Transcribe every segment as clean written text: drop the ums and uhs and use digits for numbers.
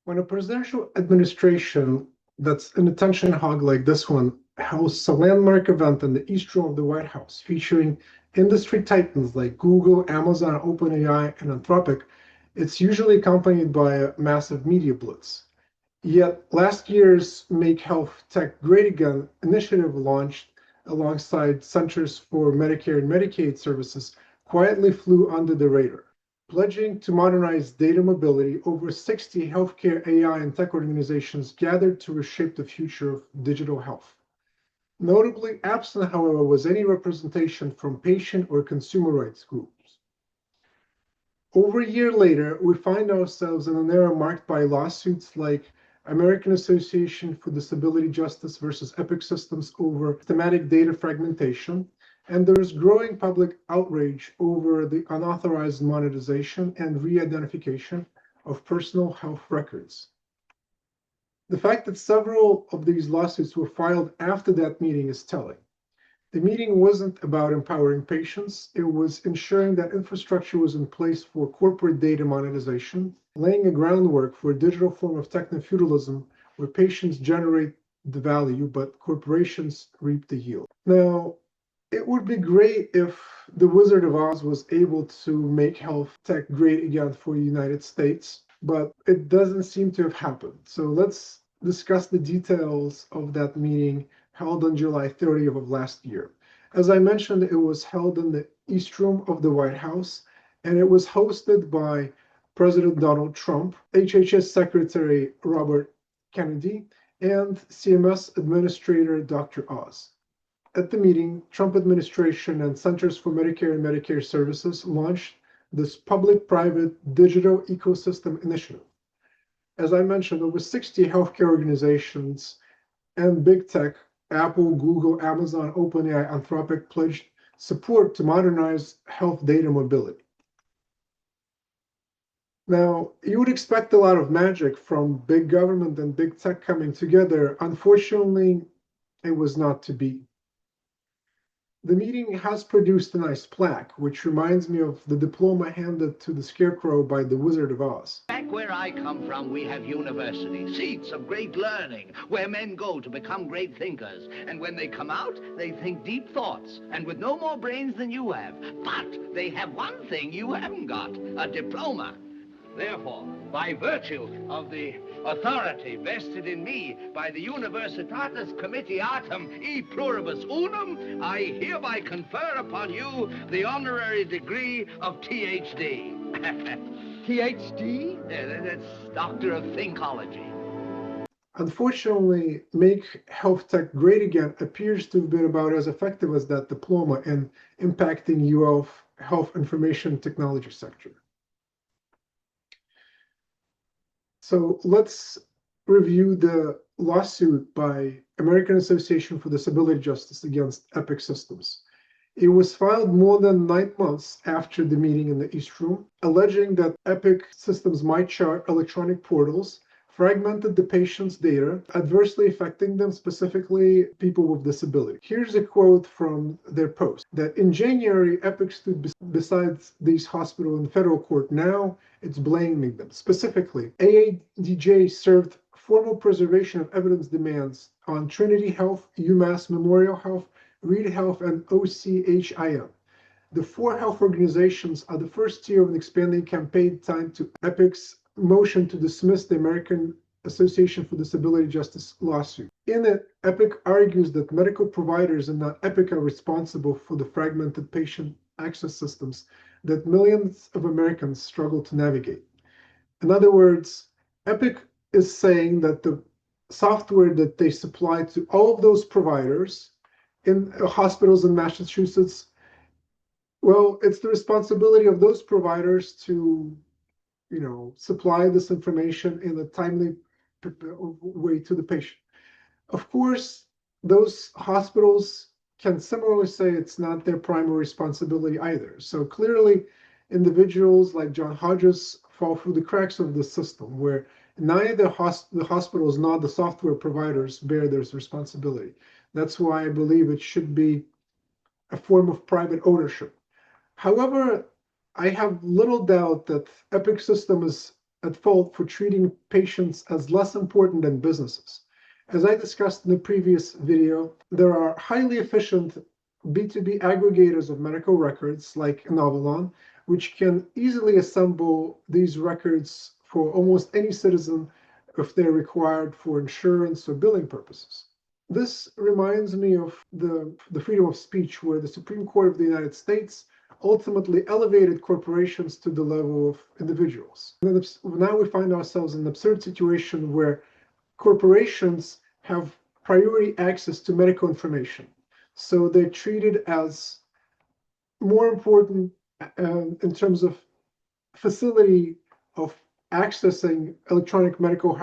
When a presidential administration that's an attention hog like this one hosts a landmark event in the East Room of the White House featuring industry titans like Google, Amazon, OpenAI, and Anthropic, it's usually accompanied by a massive media blitz. Yet last year's Make Health Tech Great Again initiative launched alongside Centers for Medicare and Medicaid Services quietly flew under the radar. Pledging to modernize data mobility, over 60 healthcare AI and tech organizations gathered to reshape the future of digital health. Notably absent, however, was any representation from patient or consumer rights groups. Over a year later, we find ourselves in an era marked by lawsuits like American Association for Disability Justice versus Epic Systems over thematic data fragmentation, and there is growing public outrage over the unauthorized monetization and re-identification of personal health records. The fact that several of these lawsuits were filed after that meeting is telling. The meeting wasn't about empowering patients, it was ensuring that infrastructure was in place for corporate data monetization, laying a groundwork for a digital form of techno-feudalism where patients generate the value, but corporations reap the yield. Now, it would be great if the Wizard of Oz was able to make health tech great again for the United States, but it doesn't seem to have happened. So let's discuss the details of that meeting held on July 30th of last year. As I mentioned, it was held in the East Room of the White House, and it was hosted by President Donald Trump, HHS Secretary Robert Kennedy, and CMS Administrator Dr. Oz. At the meeting, Trump administration and Centers for Medicare and Medicaid Services launched this public-private digital ecosystem initiative. As I mentioned, over 60 healthcare organizations and big tech, Apple, Google, Amazon, OpenAI, Anthropic, pledged support to modernize health data mobility. Now, you would expect a lot of magic from big government and big tech coming together. Unfortunately, it was not to be. The meeting has produced a nice plaque, which reminds me of the diploma handed to the Scarecrow by the Wizard of Oz. Back where I come from, we have universities, seats of great learning, where men go to become great thinkers. And when they come out, they think deep thoughts, and with no more brains than you have. But they have one thing you haven't got, a diploma. Therefore, by virtue of the authority vested in me by the Universitatis Comitiatum e Pluribus Unum, I hereby confer upon you the honorary degree of THD. THD? That's Doctor of Thinkology. Unfortunately, Make Health Tech Great Again appears to have been about as effective as that diploma in impacting UF health information technology sector. So let's review the lawsuit by American Association for Disability Justice against Epic Systems. It was filed more than 9 months after the meeting in the East Room, alleging that Epic Systems might chart electronic portals, fragmented the patient's data, adversely affecting them, specifically people with disability. Here's a quote from their post, that in January, Epic stood beside these hospitals in federal court. Now it's blaming them. Specifically, AADJ served formal preservation of evidence demands on Trinity Health, UMass Memorial Health, Reed Health, and OCHIM. The 4 health organizations are the first tier of an expanding campaign tied to Epic's motion to dismiss the American Association for Disability Justice lawsuit. In it, Epic argues that medical providers and not Epic are responsible for the fragmented patient access systems that millions of Americans struggle to navigate. In other words, Epic is saying that the software that they supply to all of those providers in hospitals in Massachusetts, well, it's the responsibility of those providers to supply this information in a timely way to the patient. Of course, those hospitals can similarly say it's not their primary responsibility either. So clearly, individuals like John Hodges fall through the cracks of the system, where neither the hospitals nor the software providers bear their responsibility. That's why I believe it should be a form of private ownership. However, I have little doubt that Epic System is at fault for treating patients as less important than businesses. As I discussed in the previous video, there are highly efficient B2B aggregators of medical records like Novelon, which can easily assemble these records for almost any citizen if they're required for insurance or billing purposes. This reminds me of the freedom of speech, where the Supreme Court of the United States ultimately elevated corporations to the level of individuals. And now we find ourselves in an absurd situation where corporations have priority access to medical information. So they're treated as more important in terms of facility of accessing electronic medical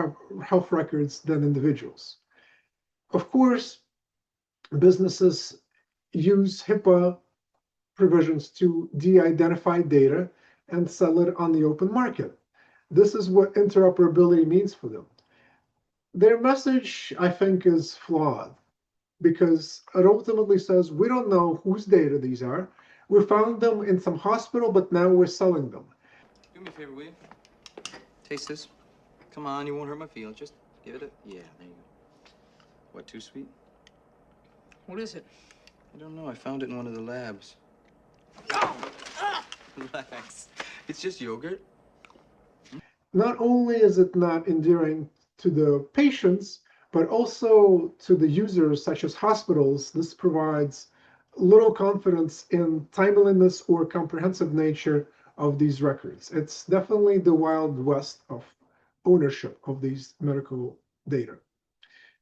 health records than individuals. Of course, businesses use HIPAA provisions to de-identify data and sell it on the open market. This is what interoperability means for them. Their message, I think, is flawed because it ultimately says, we don't know whose data these are. We found them in some hospital, but now we're selling them. Do me a favor, will you? Taste this. Come on, you won't hurt my feelings. Just give it a... Yeah, there you go. What, too sweet? What is it? I don't know. I found it in one of the labs. Relax. It's just yogurt. Not only is it not endearing to the patients, but also to the users, such as hospitals. This provides little confidence in timeliness or comprehensive nature of these records. It's definitely the Wild West of ownership of these medical data.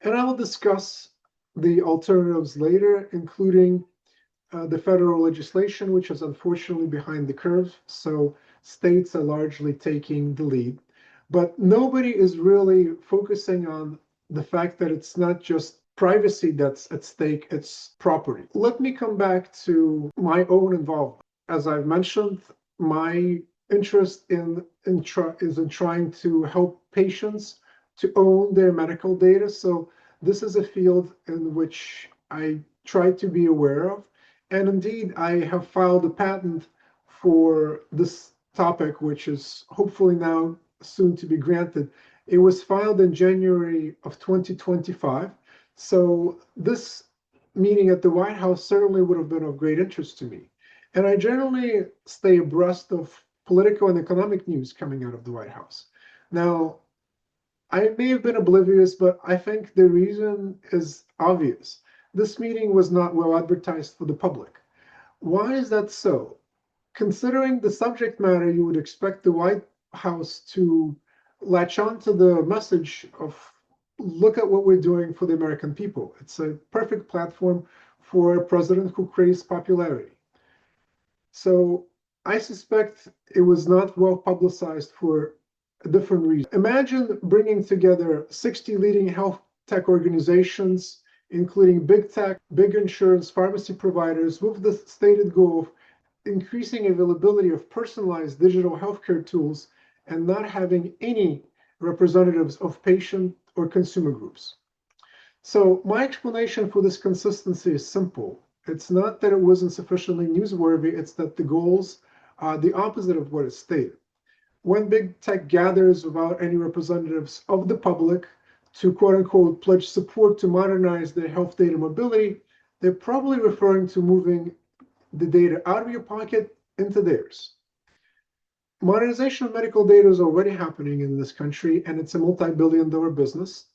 And I'll discuss the alternatives later, including the federal legislation, which is unfortunately behind the curve. So states are largely taking the lead. But nobody is really focusing on the fact that it's not just privacy that's at stake, it's property. Let me come back to my own involvement. As I've mentioned, my interest is in trying to help patients to own their medical data. So this is a field in which I try to be aware of. And indeed, I have filed a patent for this topic, which is hopefully now soon to be granted. It was filed in January of 2025. So this meeting at the White House certainly would have been of great interest to me. And I generally stay abreast of political and economic news coming out of the White House. Now, I may have been oblivious, but I think the reason is obvious. This meeting was not well advertised for the public. Why is that so? Considering the subject matter, you would expect the White House to latch on to the message of, look at what we're doing for the American people. It's a perfect platform for a president who craves popularity. So I suspect it was not well publicized for a different reason. Imagine bringing together 60 leading health tech organizations, including big tech, big insurance, pharmacy providers, with the stated goal of increasing availability of personalized digital healthcare tools and not having any representatives of patient or consumer groups. So my explanation for this consistency is simple. It's not that it wasn't sufficiently newsworthy, it's that the goals are the opposite of what is stated. When big tech gathers without any representatives of the public to quote unquote pledge support to modernize their health data mobility, they're probably referring to moving the data out of your pocket into theirs. Modernization of medical data is already happening in this country, and it's a multi-billion-dollar business.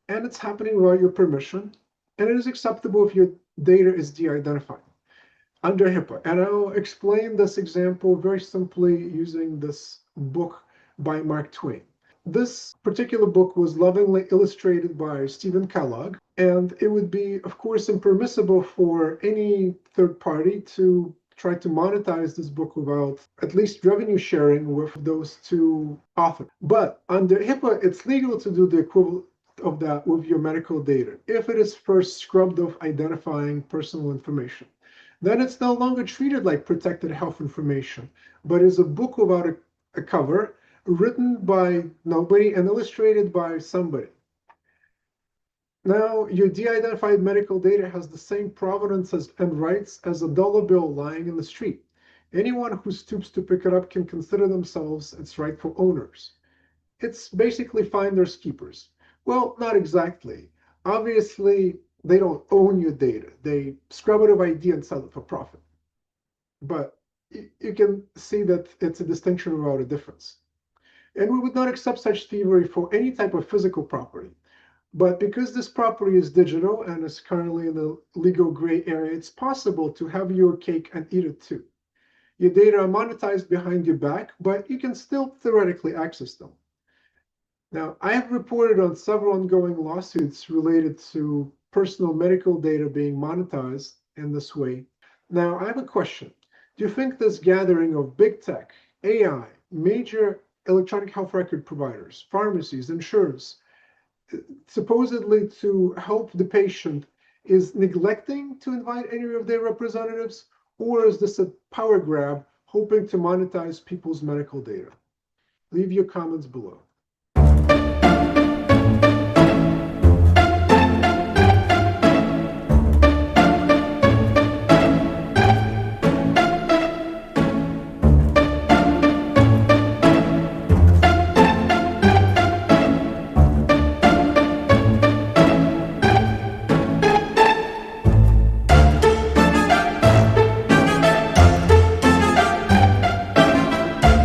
And it's happening without your permission, and it is acceptable if your data is de-identified under HIPAA. And I'll explain this example very simply using this book by Mark Twain. This particular book was lovingly illustrated by Stephen Kellogg, and it would be, of course, impermissible for any third party to try to monetize this book without at least revenue sharing with those two authors. But under HIPAA, it's legal to do the equivalent of that with your medical data if it is first scrubbed of identifying personal information. Then it's no longer treated like protected health information, but is a book without a cover, written by nobody and illustrated by somebody. Now, your de-identified medical data has the same provenance and rights as a dollar bill lying in the street. Anyone who stoops to pick it up can consider themselves its rightful owners. It's basically finders keepers. Well, not exactly. Obviously, they don't own your data. They scrub it of ID and sell it for profit. But you can see that it's a distinction without a difference. And we would not accept such thievery for any type of physical property. But because this property is digital and is currently in the legal gray area, it's possible to have your cake and eat it too. Your data are monetized behind your back, but you can still theoretically access them. Now, I have reported on several ongoing lawsuits related to personal medical data being monetized in this way. Now, I have a question. Do you think this gathering of big tech, AI, major electronic health record providers, pharmacies, insurers, supposedly to help the patient, is neglecting to invite any of their representatives, or is this a power grab hoping to monetize people's medical data? Leave your comments below.